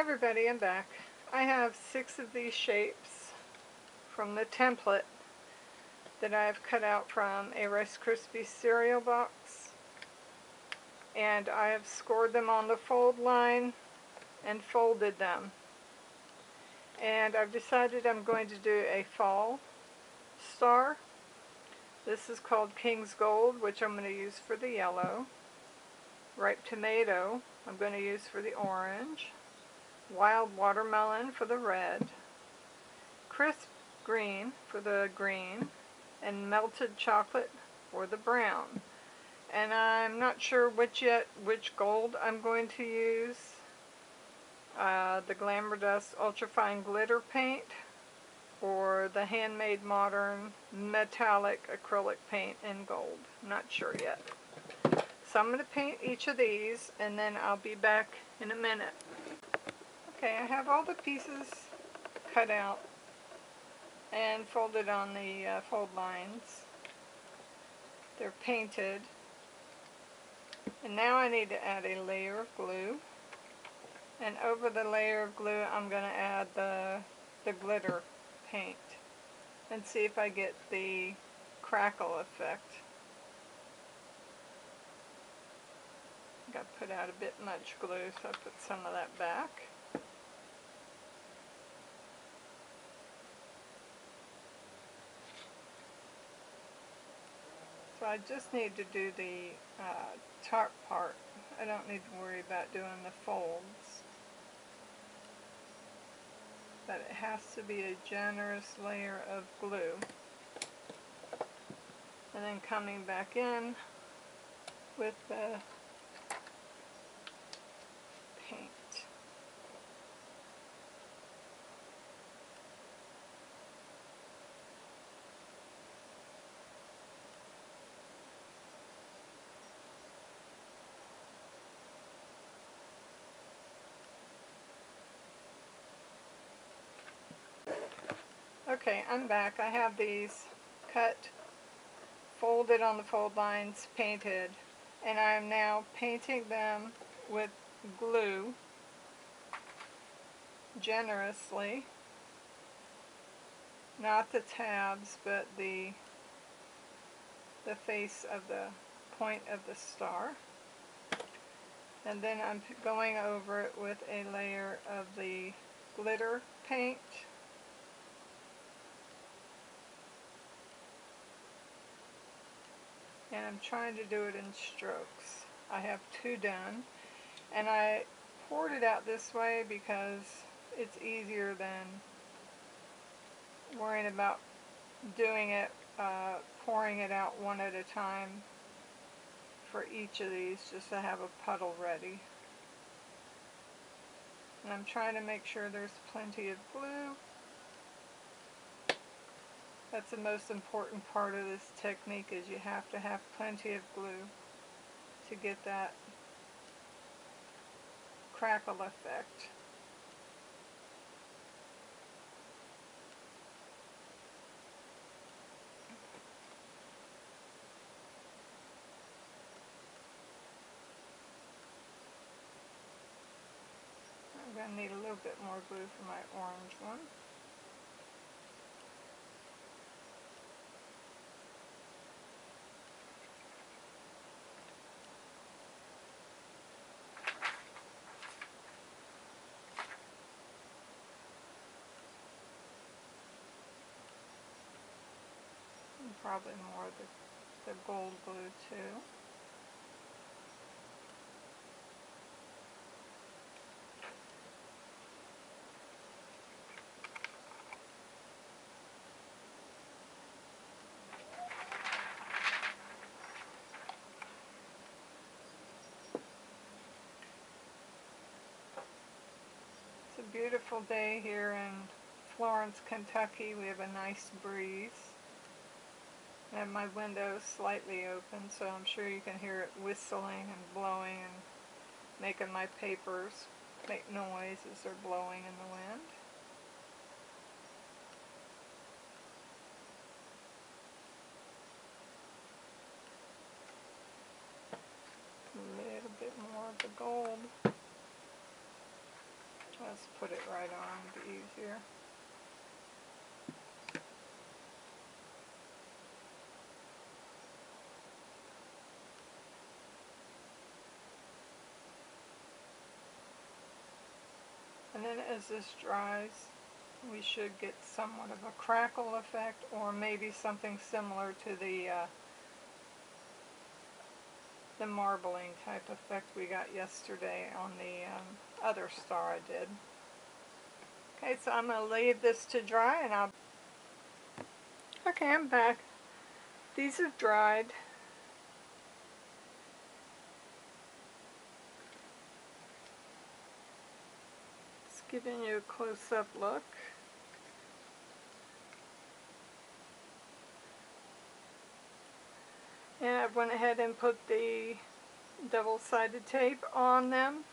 Hi everybody, I'm back. I have 6 of these shapes from the template that I've cut out from a Rice Krispies cereal box, and I have scored them on the fold line and folded them. And I've decided I'm going to do a fall star. This is called King's Gold, which I'm going to use for the yellow. Ripe tomato I'm going to use for the orange. Wild watermelon for the red. Crisp green for the green, and melted chocolate for the brown. And I'm not sure which gold I'm going to use. The Glamour Dust Ultrafine Glitter Paint or the Handmade Modern Metallic Acrylic Paint in gold. I'm not sure yet. So I'm going to paint each of these and then I'll be back in a minute. Okay, I have all the pieces cut out and folded on the fold lines. They're painted. And now I need to add a layer of glue. And over the layer of glue I'm going to add the glitter paint and see if I get the crackle effect. I got put out a bit much glue, so I put some of that back. So I just need to do the top part. I don't need to worry about doing the folds. But it has to be a generous layer of glue. And then coming back in with the paint. Okay, I'm back. I have these cut, folded on the fold lines, painted, and I am now painting them with glue generously. Not the tabs, but the face of the point of the star. And then I'm going over it with a layer of the glitter paint. And I'm trying to do it in strokes. I have 2 done, and I poured it out this way because it's easier than worrying about doing it, pouring it out one at a time for each of these, just to have a puddle ready. And I'm trying to make sure there's plenty of glue. That's the most important part of this technique, is you have to have plenty of glue to get that crackle effect. I'm going to need a little bit more glue for my orange one. And probably more of the gold glue too. It's a beautiful day here in Florence, Kentucky. We have a nice breeze. I have my windows slightly open, so I'm sure you can hear it whistling and blowing and making my papers make noise as they're blowing in the wind. A little bit more of the gold. Let's put it right on, it'll be easier. And then as this dries, we should get somewhat of a crackle effect, or maybe something similar to the marbling type effect we got yesterday on the other star I did. Okay, so I'm going to leave this to dry and I'll... Okay, I'm back. These have dried. Just giving you a close-up look. And I went ahead and put the double-sided tape on them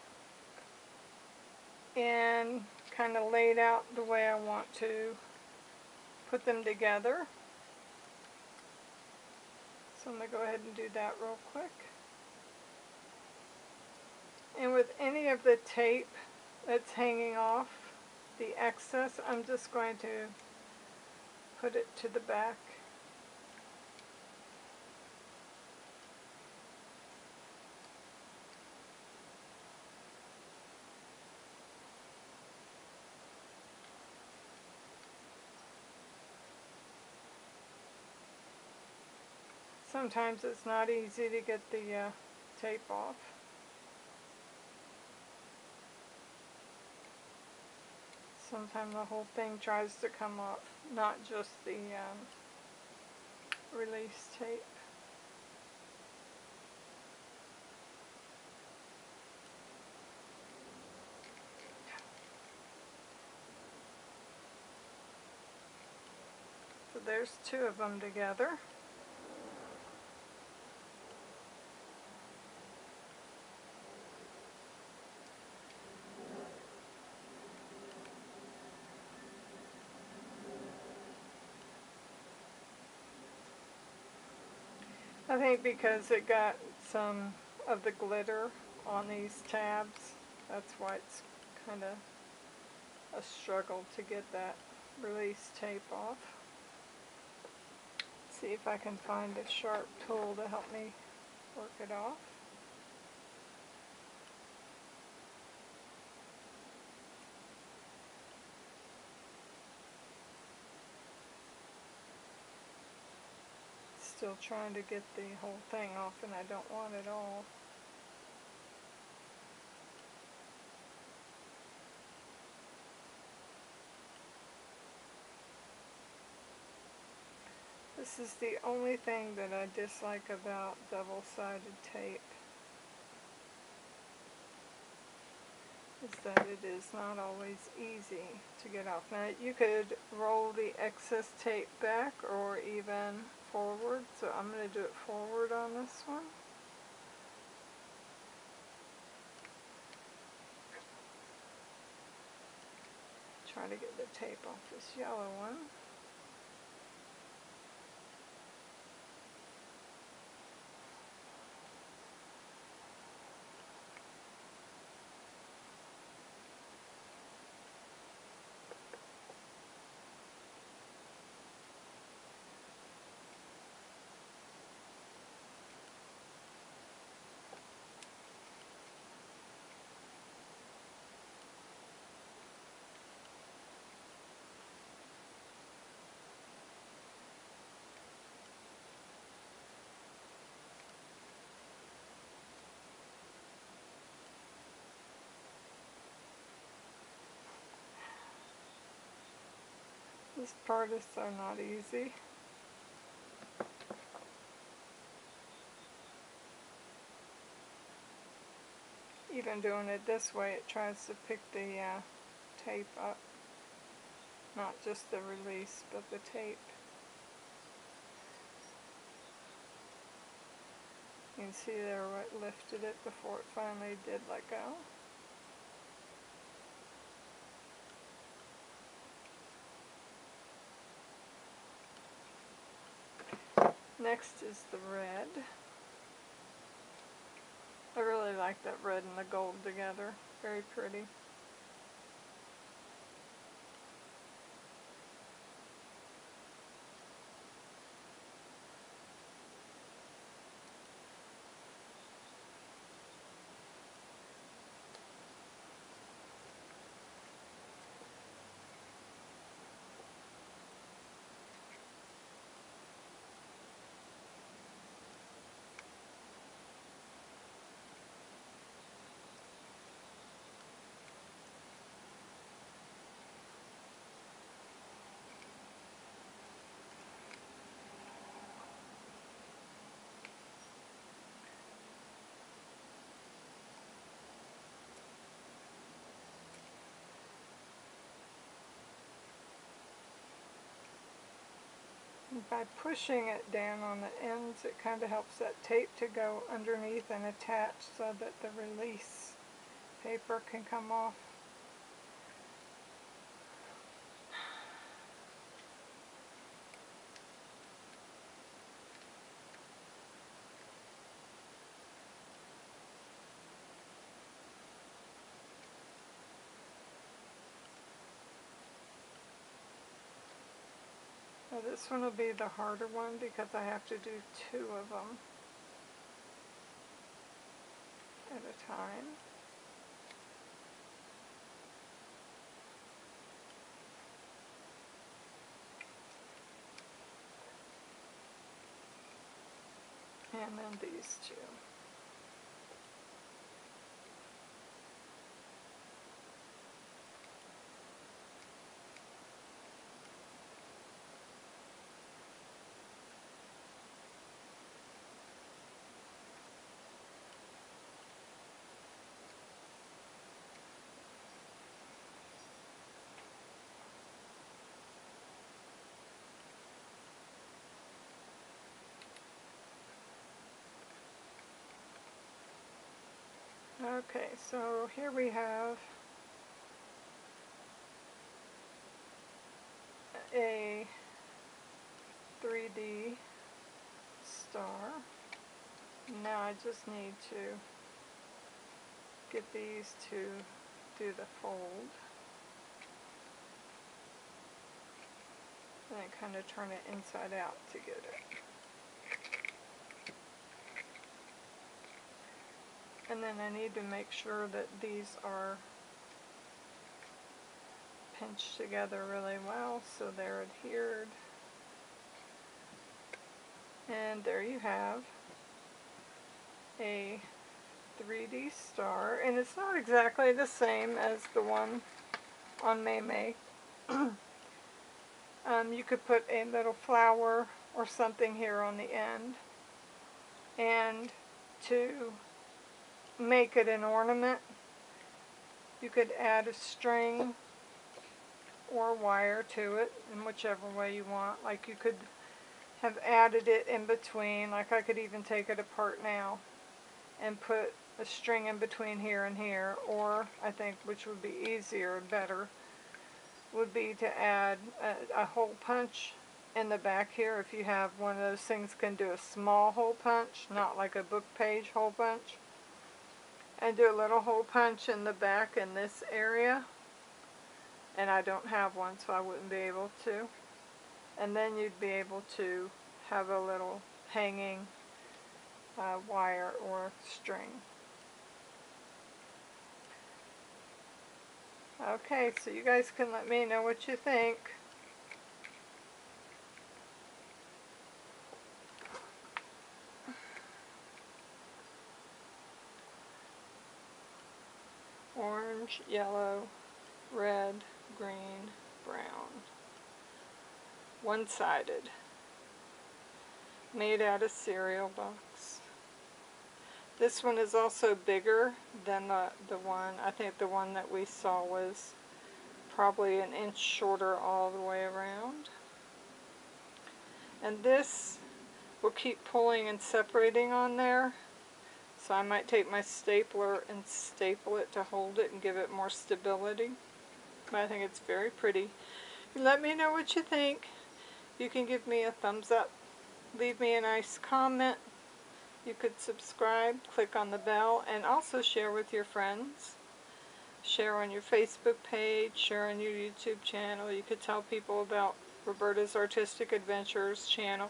and kind of laid out the way I want to put them together. So I'm going to go ahead and do that real quick. And with any of the tape that's hanging off, the excess, I'm just going to put it to the back. Sometimes it's not easy to get the tape off. Sometimes the whole thing tries to come off, not just the release tape. So there's two of them together. I think because it got some of the glitter on these tabs, that's why it's kind of a struggle to get that release tape off. Let's see if I can find a sharp tool to help me work it off. Still trying to get the whole thing off, and I don't want it all. This is the only thing that I dislike about double-sided tape, is that it is not always easy to get off. Now you could roll the excess tape back or even forward, so I'm going to do it forward on this one. Try to get the tape off this yellow one. These parts are not easy. Even doing it this way, it tries to pick the tape up. Not just the release, but the tape. You can see there where it lifted it before it finally did let go. Next is the red. I really like that red and the gold together. Very pretty. by pushing it down on the ends, it kind of helps that tape to go underneath and attach so that the release paper can come off. Now this one will be the harder one because I have to do 2 of them at a time. And then these 2. Okay, so here we have a 3D star. Now I just need to get these to do the fold. And then kind of turn it inside out to get it. And then I need to make sure that these are pinched together really well so they're adhered. And there you have a 3D star, and it's not exactly the same as the one on May. You could put a little flower or something here on the end, and to make it an ornament you could add a string or wire to it in whichever way you want. Like you could have added it in between, like I could even take it apart now and put a string in between here and here, or I think, which would be easier and better, would be to add a hole punch in the back here. If you have one of those things, can do a small hole punch, not like a book page hole punch, and do a little hole punch in the back in this area. And I don't have one, so I wouldn't be able to. And then you'd be able to have a little hanging wire or string. Okay, so you guys can let me know what you think. Orange, yellow, red, green, brown. One-sided. Made out of cereal box. This one is also bigger than the one, I think the one that we saw was probably an inch shorter all the way around. And this will keep pulling and separating on there. So I might take my stapler and staple it to hold it and give it more stability. But I think it's very pretty. Let me know what you think. You can give me a thumbs up. Leave me a nice comment. You could subscribe, click on the bell, and also share with your friends. Share on your Facebook page, share on your YouTube channel. You could tell people about Roberta's Artistic Adventures channel.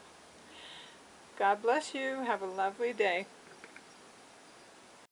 God bless you. Have a lovely day.